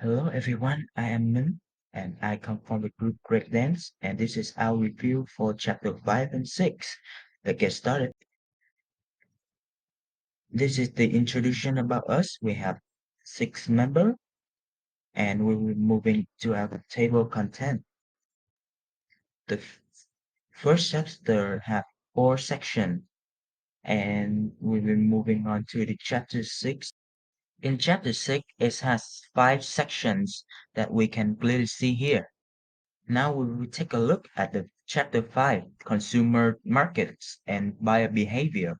Hello everyone, I am Min and I come from the group Great Dance and this is our review for chapter 5 and 6. Let's get started. This is the introduction about us. We have 6 members and we will be moving to our table content. The first chapter have 4 sections and we'll be moving on to the chapter 6. In chapter 6, it has 5 sections that we can clearly see here. Now we will take a look at the chapter 5, consumer markets and buyer behavior.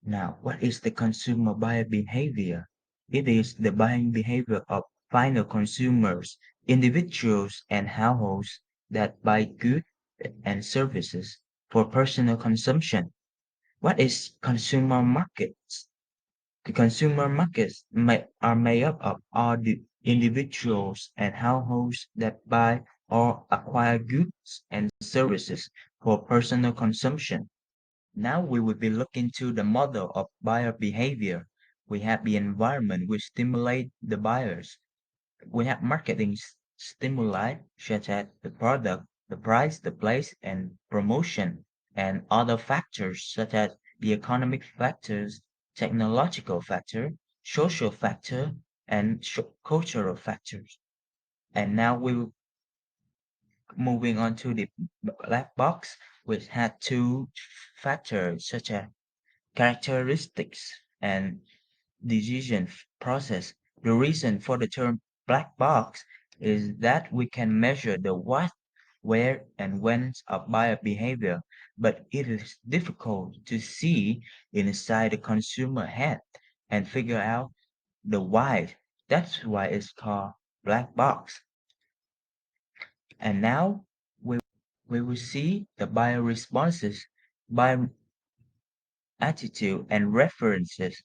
Now, what is the consumer buyer behavior? It is the buying behavior of final consumers, individuals and households that buy goods and services for personal consumption. What is consumer markets? The consumer markets are made up of all the individuals and households that buy or acquire goods and services for personal consumption. Now we will be looking to the model of buyer behavior. We have the environment which stimulate the buyers. We have marketing stimuli such as the product, the price, the place, and promotion, and other factors such as the economic factors, technological factor, social factor, and cultural factors. And now we're moving on to the black box, which had 2 factors such as characteristics and decision process. The reason for the term black box is that we can measure the what, where, and when of buyer behavior, but it is difficult to see inside the consumer head and figure out the why. That's why it's called black box. And now we will see the buyer responses, buyer attitude and references,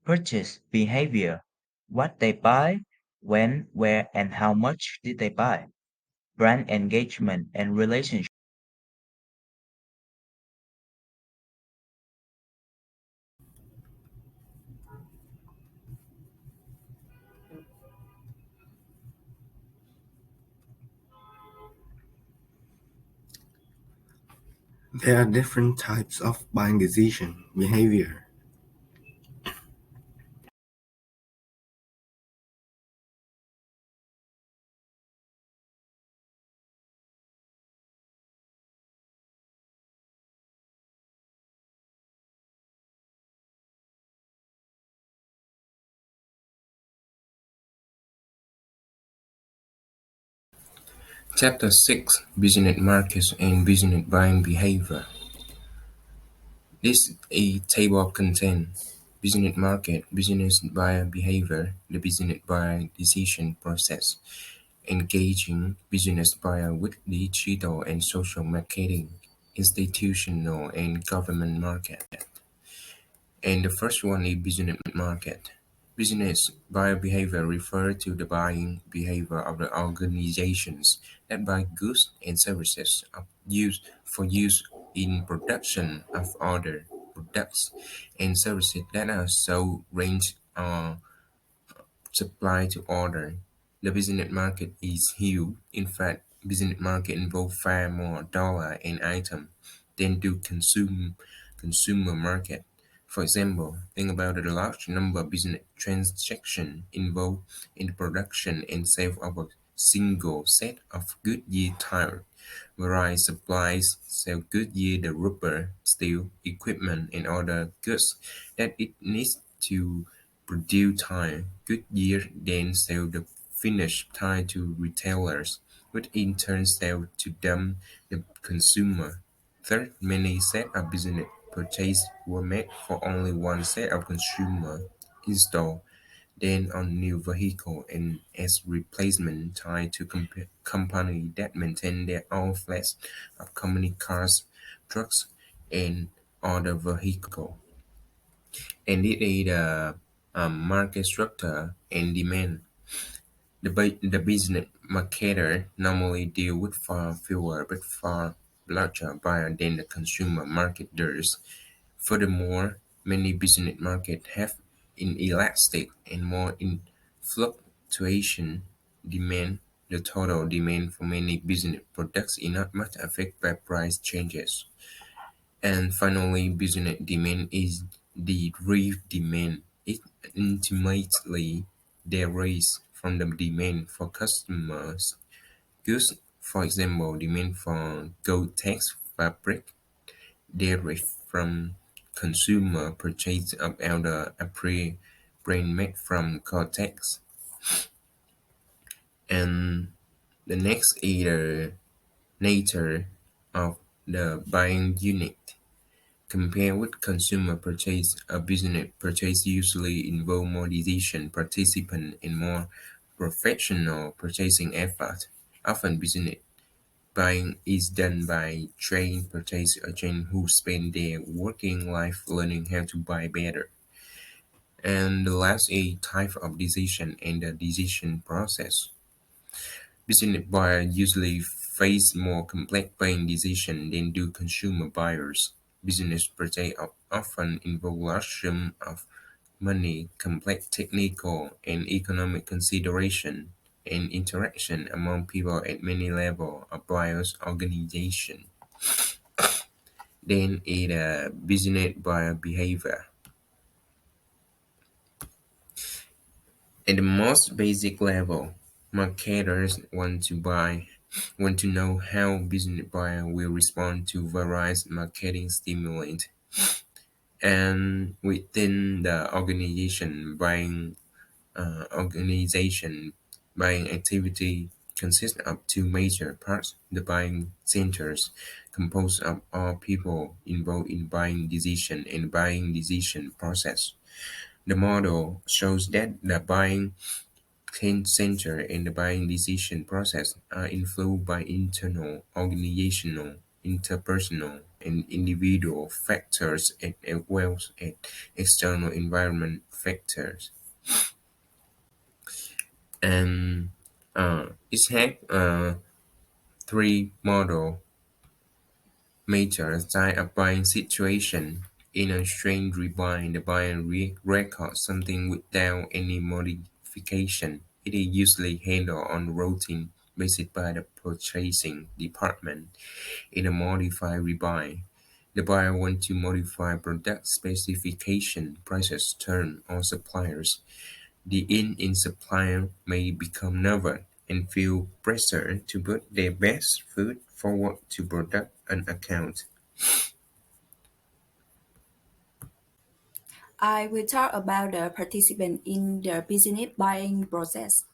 purchase behavior, what they buy, when, where, and how much did they buy, brand engagement and relationship. There are different types of buying decision behavior. Chapter 6: Business Markets and Business Buying Behavior. This is a table of contents. Business market, business buyer behavior, the business buyer decision process, engaging business buyer with digital and social marketing, institutional and government market. And the first one is business market. Business buyer behavior refers to the buying behavior of the organizations that buy goods and services for use in production of other products and services that are sold, range, or supply to order. The business market is huge. In fact, business market involve far more dollar and item than do consumer market. For example, think about the large number of business transactions involved in the production and sale of a single set of Goodyear tires, whereas supplies sell Goodyear the rubber, steel, equipment, and other goods that it needs to produce tire. Goodyear then sell the finished tire to retailers, which in turn sell to them, the consumer. Third, many set of business purchases were made for only one set of consumer install, then on new vehicle and as replacement tire to company that maintain their own fleet of company cars, trucks, and other vehicle. And it is the market structure and demand. The business marketer normally deal with far fewer but far larger buyers than the consumer market does. Furthermore, many business markets have inelastic and more fluctuation demand, the total demand for many business products is not much affected by price changes. And finally, business demand is the real demand. It intimately derives from the demand for customers' goods. For example, demand for Gore-Tex fabric derives from consumer purchase of outer apparel brand made from Gore-Tex. And the next is the nature of the buying unit. Compared with consumer purchase, a business purchase usually involves more decision participants and more professional purchasing effort. Often business buying is done by trained purchase agents who spend their working life learning how to buy better. And the last a type of decision and the decision process. Business buyers usually face more complex buying decisions than do consumer buyers. Business purchases often involve large sums of money, complex technical and economic consideration, and interaction among people at many levels of buyers' organization. Then is business buyer behavior. At the most basic level, marketers want to know how business buyer will respond to various marketing stimulants. And within the organization buying activity consists of two major parts: the buying centers, composed of all people involved in buying decision and buying decision process. The model shows that the buying center and the buying decision process are influenced by internal, organizational, interpersonal, and individual factors as well as external environment factors. And it has three model major type of buying situation. In a strange rebind, the buyer records something without any modification. It is usually handled on routine basis by the purchasing department. In a modified rebind, the buyer wants to modify product specification, prices, term, or suppliers. The in supplier may become nervous and feel pressure to put their best foot forward to protect an account. I will talk about the participant in the business buying process.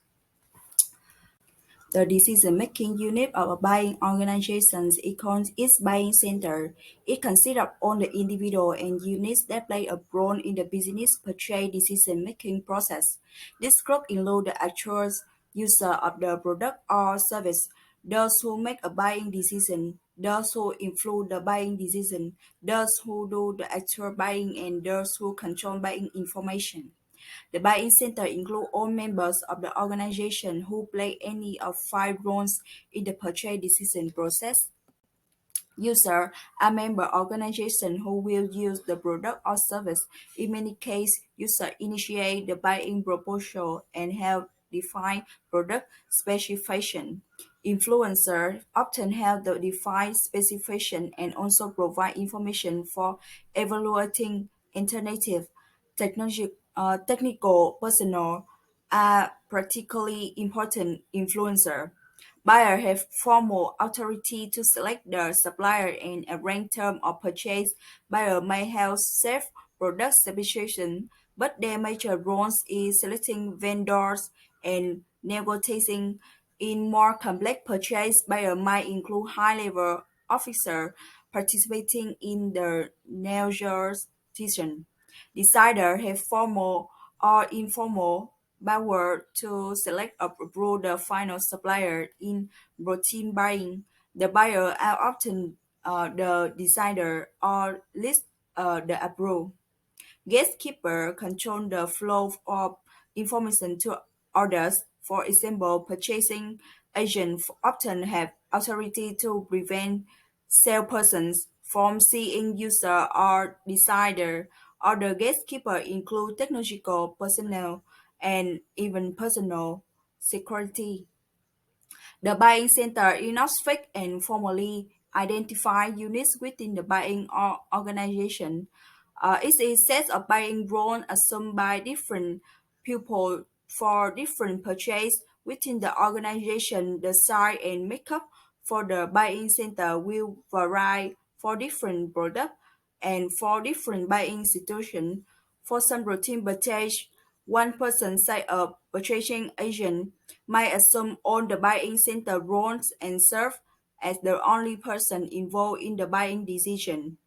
The decision-making unit of a buying organization is called its buying center. It consists of all the individuals and units that play a role in the business purchase decision-making process. This group includes the actual user of the product or service, those who make a buying decision, those who influence the buying decision, those who do the actual buying, and those who control buying information. The buying center includes all members of the organization who play any of five roles in the purchase decision process. User, a member organization who will use the product or service. In many cases, user initiate the buying proposal and help define product specification. Influencer often help the define specification and also provide information for evaluating alternative technical personnel are particularly important influencer. Buyers have formal authority to select the supplier and arrange terms of purchase. Buyers may have self-product specification, but their major roles is selecting vendors and negotiating. In more complex purchase, buyers might include high-level officers participating in the negotiation. Deciders have formal or informal power to select or approve the final supplier in routine buying. The buyer are often the decider or list the approve. Gatekeeper control the flow of information to others. For example, purchasing agents often have authority to prevent salespersons from seeing user or decider. Other gatekeepers include technological personnel and even personal security. The buying center inspects and formally identify units within the buying organization. It's a set of buying roles assumed by different people for different purchase within the organization. The size and makeup for the buying center will vary for different products and for different buying situations. For some routine purchase, one person, say a purchasing agent, might assume all the buying center roles and serve as the only person involved in the buying decision.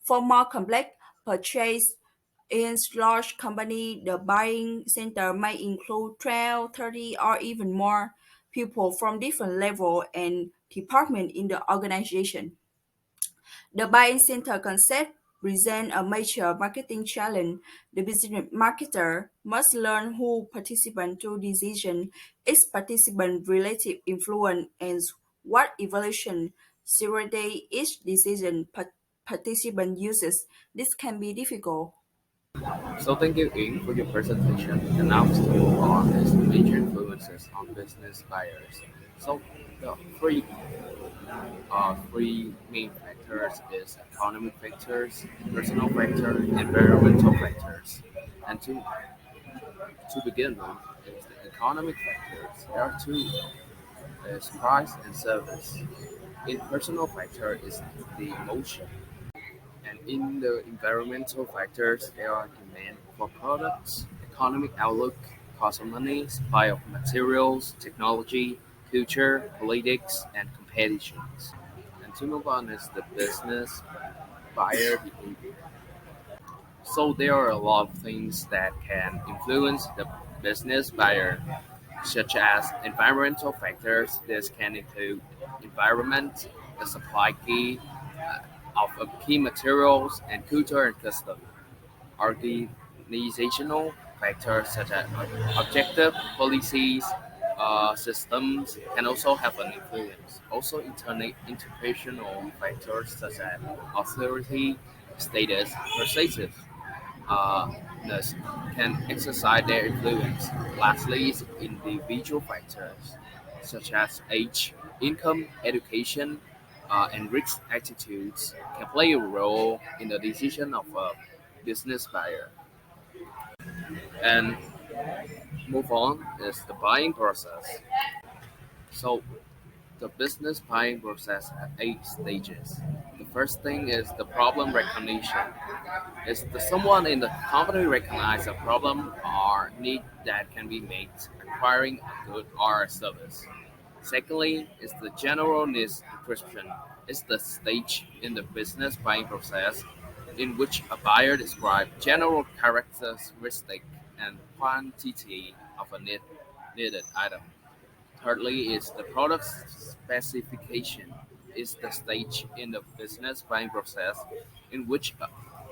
For more complex purchase in large company, the buying center may include 12, 30, or even more people from different level and department in the organization. The buying center concept presents a major marketing challenge. The business marketer must learn who participant to decision, its participant relative influence, and what evaluation strategy each decision participant uses. This can be difficult. So thank you, Ying, for your presentation. And now to move on is the major influences on business buyers. So the three main factors is economic factors, personal factor, environmental factors. And to begin with, is the economic factors. There are two: is price and service. In personal factor is the emotion, and in the environmental factors, there are demand for products, economic outlook, cost of money, supply of materials, technology, culture, politics, and competitions. And to move on is the business buyer behavior. So there are a lot of things that can influence the business buyer, such as environmental factors. This can include environment, the supply key of key materials, and culture and custom. Organizational factors such as objective policies, systems can also have an influence. Also, international factors such as authority, status, persuasive uh, ness can exercise their influence. Lastly, is individual factors such as age, income, education, and risk attitudes can play a role in the decision of a business buyer. And move on is the buying process. So the business buying process has 8 stages. The first thing is the problem recognition. Is the someone in the company recognize a problem or need that can be made acquiring a good or a service? Secondly, is the general needs description. It's the stage in the business buying process in which a buyer describes general characteristic and quantity of a needed item. Thirdly is the product specification. Is the stage in the business buying process in which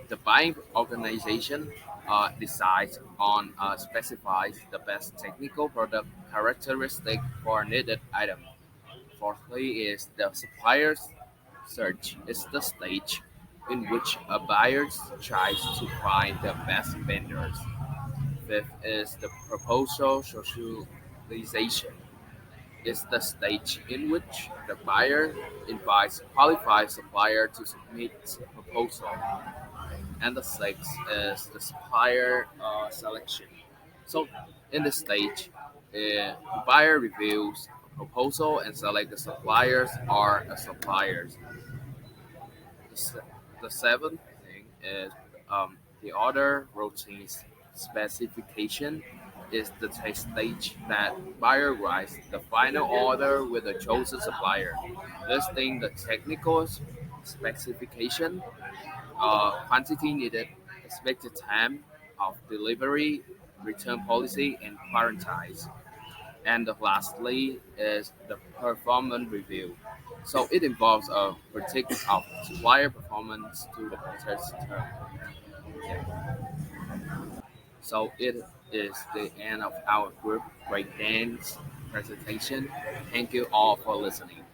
the buying organization decides on specifies the best technical product characteristic for a needed item. Fourthly is the suppliers search. Is the stage in which a buyer tries to find the best vendors. Fifth is the proposal socialization is the stage in which the buyer invites qualified supplier to submit proposal, and the sixth is the supplier selection. So, in this stage, the buyer reviews a proposal and select the suppliers or the suppliers. The, se- the seventh thing is the order routine specification is the stage that buyer writes the final order with the chosen supplier, listing the technical specification, quantity needed, expected time of delivery, return policy, and quarantines. And lastly is the performance review. So it involves a critique of supplier performance to the test term. Yeah. So it is the end of our group breakdance presentation. Thank you all for listening.